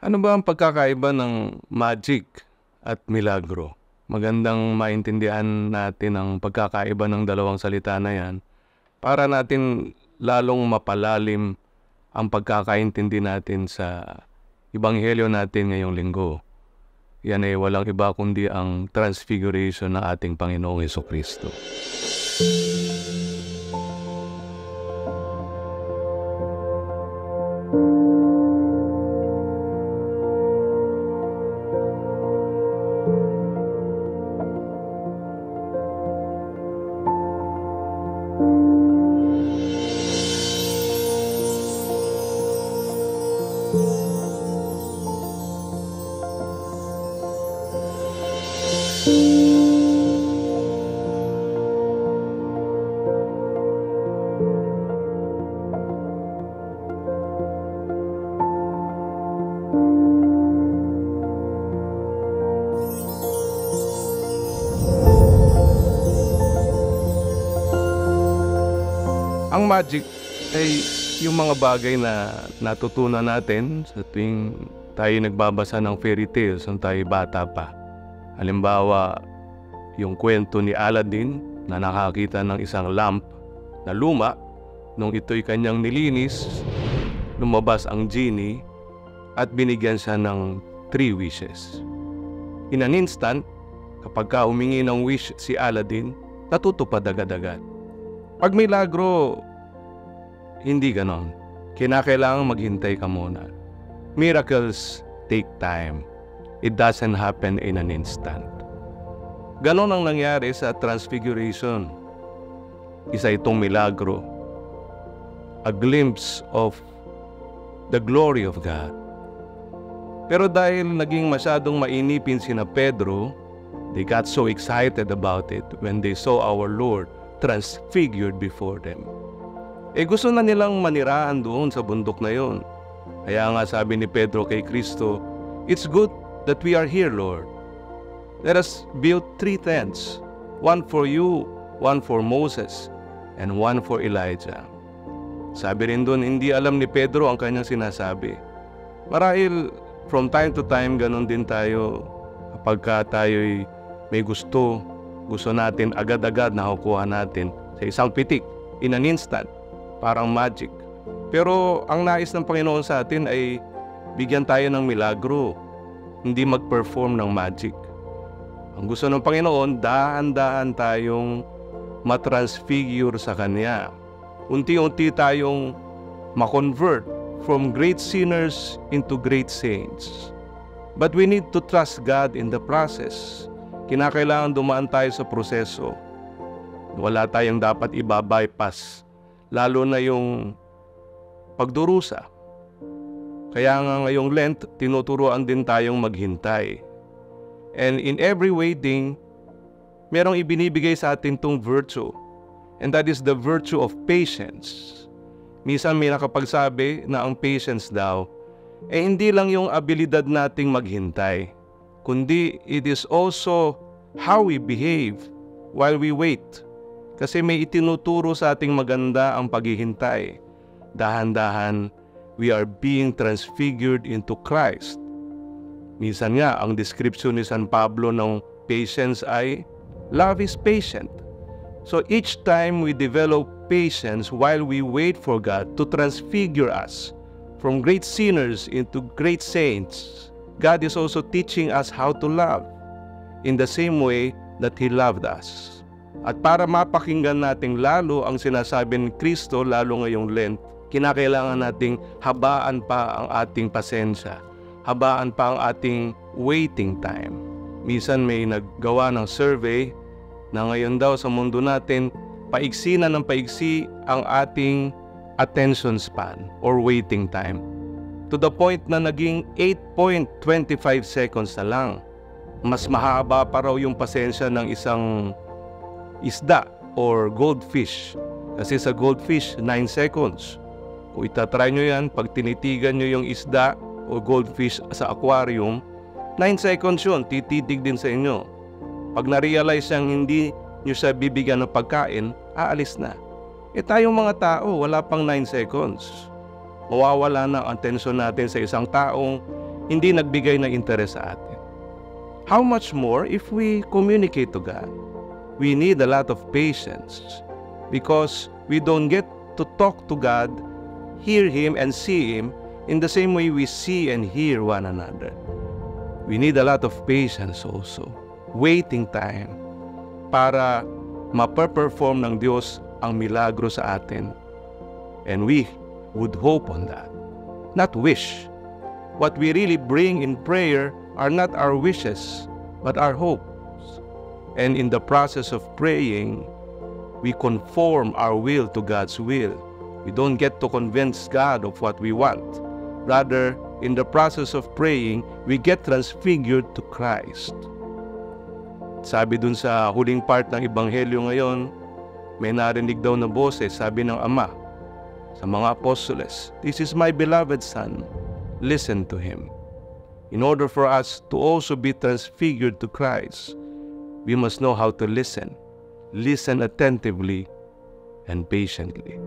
Ano ba ang pagkakaiba ng magic at milagro? Magandang maintindihan natin ang pagkakaiba ng dalawang salita na yan para natin lalong mapalalim ang pagkakaintindi natin sa Ebanghelyo natin ngayong linggo. Yan ay walang iba kundi ang transfiguration ng ating Panginoong Hesukristo. Ang magic ay yung mga bagay na natutunan natin sa tuwing tayo nagbabasa ng fairy tales nung tayo bata pa. Halimbawa, yung kwento ni Aladdin na nakakita ng isang lamp na luma. Nung ito'y kanyang nilinis, lumabas ang genie at binigyan siya ng 3 wishes. In an instant, kapag humingi ng wish si Aladdin, natutupad agad-agad. Pag milagro, hindi ganon. Kinakailangan maghintay ka muna. Miracles take time. It doesn't happen in an instant. Ganon ang nangyari sa Transfiguration. Isa itong milagro. A glimpse of the glory of God. Pero dahil naging masyadong mainipin sina Pedro, they got so excited about it when they saw our Lord transfigured before them. Gusto na nilang manirahan doon sa bundok na yon. Kaya nga sabi ni Pedro kay Kristo, "It's good that we are here, Lord. Let us build 3 tents, one for you, one for Moses, and one for Elijah." Sabi rin doon, hindi alam ni Pedro ang kanyang sinasabi. Marahil, from time to time, ganun din tayo kapag tayo'y may gusto natin agad-agad na nakukuha natin sa isang pitik, in an instant, parang magic. Pero ang nais ng Panginoon sa atin ay bigyan tayo ng milagro, hindi mag-perform ng magic. Ang gusto ng Panginoon, dahan-dahan tayong matransfigure sa Kanya. Unti-unti tayong ma-convert from great sinners into great saints. But we need to trust God in the process. Kinakailangan dumaan tayo sa proseso. Wala tayong dapat iba-bypass, lalo na yung pagdurusa. Kaya nga ngayong Lent, tinuturuan din tayong maghintay. And in every waiting, merong ibinibigay sa atin tong virtue. And that is the virtue of patience. Minsan may nakapagsabi na ang patience daw, hindi lang yung abilidad nating maghintay, kundi it is also how we behave while we wait. Kasi may itinuturo sa ating maganda ang paghihintay. Dahan-dahan, we are being transfigured into Christ. Minsan nga, ang description ni San Pablo ng patience ay, love is patient. So each time we develop patience while we wait for God to transfigure us from great sinners into great saints, God is also teaching us how to love in the same way that He loved us. At para mapakinggan natin lalo ang sinasabi ni Kristo, lalo ngayong Lent, kinakailangan nating habaan pa ang ating pasensya, habaan pa ang ating waiting time. Minsan may naggawa ng survey na ngayon daw sa mundo natin, paigsi na ng paigsi ang ating attention span or waiting time. To the point na naging 8.25 seconds na lang. Mas mahaba pa raw yung pasensya ng isang isda or goldfish. Kasi sa goldfish, 9 seconds. Kung itatry nyo yan, pag tinitigan nyo yung isda o goldfish sa aquarium, 9 seconds yun, tititig din sa inyo. Pag na-realize niyang hindi nyo siya bibigyan ng pagkain, aalis na. Tayong mga tao, wala pang 9 seconds. Mawawala na ang atensyon natin sa isang taong hindi nagbigay ng interes sa atin. How much more if we communicate to God? We need a lot of patience because we don't get to talk to God, hear Him, and see Him in the same way we see and hear one another. We need a lot of patience also, waiting time, para maperform ng Diyos ang milagro sa atin. And we would hope on that, not wish. What we really bring in prayer are not our wishes, but our hopes. And in the process of praying, we conform our will to God's will. We don't get to convince God of what we want. Rather, in the process of praying, we get transfigured to Christ. Sabi dun sa huling part ng Ebanghelyo ngayon, may narinig daw na boses, sabi ng Ama sa mga apostoles, "This is my beloved Son, listen to Him." In order for us to also be transfigured to Christ, we must know how to listen attentively and patiently.